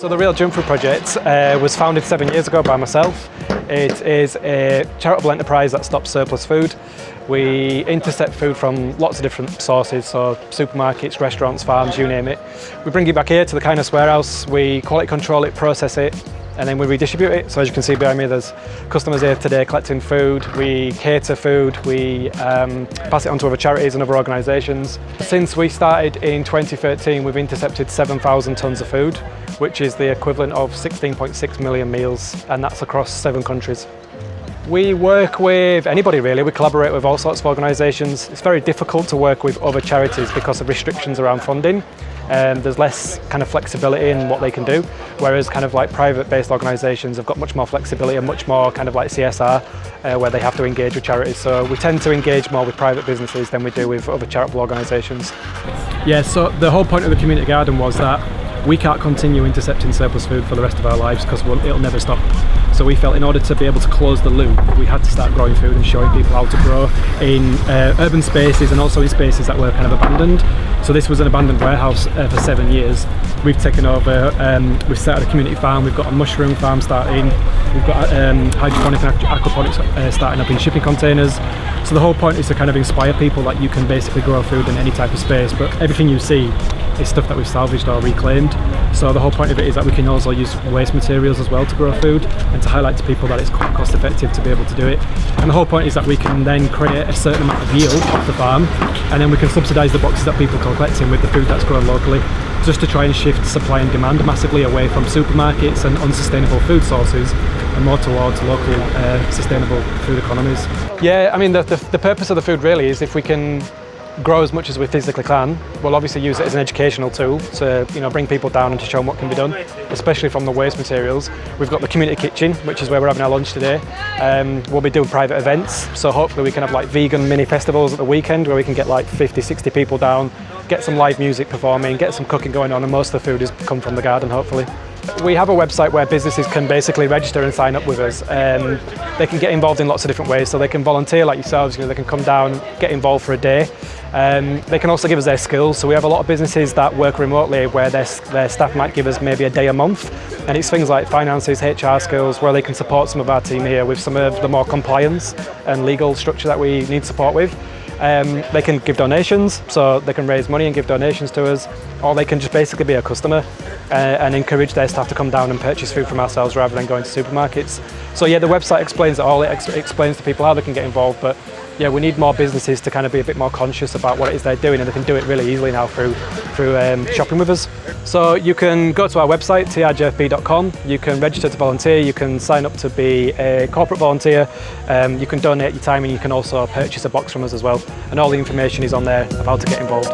So the Real Junk Food Project was founded 7 years ago by myself. It is a charitable enterprise that stops surplus food. We intercept food from lots of different sources, so supermarkets, restaurants, farms, you name it. We bring it back here to the Kindness Warehouse, we quality control it, process it, and then we redistribute it. So as you can see behind me, there's customers here today collecting food. We cater food, we pass it on to other charities and other organisations. Since we started in 2013, we've intercepted 7,000 tonnes of food, which is the equivalent of 16.6 million meals, and that's across 7 countries. We work with anybody really, we collaborate with all sorts of organisations. It's very difficult to work with other charities because of restrictions around funding. There's less kind of flexibility in what they can do, whereas kind of like private-based organisations have got much more flexibility and much more kind of like CSR where they have to engage with charities. So we tend to engage more with private businesses than we do with other charitable organisations. Yeah, so the whole point of the community garden was that we can't continue intercepting surplus food for the rest of our lives because it'll never stop. So we felt in order to be able to close the loop, we had to start growing food and showing people how to grow in urban spaces and also in spaces that were kind of abandoned. So this was an abandoned warehouse for 7 years. We've taken over, we've started a community farm, we've got a mushroom farm starting, we've got hydroponic and aquaponics starting up in shipping containers. So the whole point is to kind of inspire people that you can basically grow food in any type of space, but everything you see is stuff that we've salvaged or reclaimed. So the whole point of it is that we can also use waste materials as well to grow food and to highlight to people that it's quite cost effective to be able to do it. And the whole point is that we can then create a certain amount of yield off the farm, and then we can subsidise the boxes that people are collecting with the food that's grown locally, just to try and shift supply and demand massively away from supermarkets and unsustainable food sources and more towards local sustainable food economies. Yeah, I mean the purpose of the food really is if we can grow as much as we physically can, we'll obviously use it as an educational tool to bring people down and to show them what can be done, especially from the waste materials. We've got the community kitchen, which is where we're having our lunch today. We'll be doing private events, so hopefully we can have like vegan mini festivals at the weekend where we can get like 50-60 people down, get some live music performing, get some cooking going on, and most of the food has come from the garden hopefully. We have a website where businesses can basically register and sign up with us. They can get involved in lots of different ways, so they can volunteer like yourselves, they can come down, get involved for a day. They can also give us their skills, so we have a lot of businesses that work remotely where their staff might give us maybe a day a month, and it's things like finances, HR skills, where they can support some of our team here with some of the more compliance and legal structure that we need support with. They can give donations, so they can raise money and give donations to us, or they can just basically be a customer and encourage their staff to come down and purchase food from ourselves rather than going to supermarkets. So yeah, the website explains it all. It explains to people how they can get involved, but yeah, we need more businesses to kind of be a bit more conscious about what it is they're doing, and they can do it really easily now through shopping with us. So you can go to our website, TRJFP.com, you can register to volunteer, you can sign up to be a corporate volunteer, you can donate your time, and you can also purchase a box from us as well. And all the information is on there of how to get involved.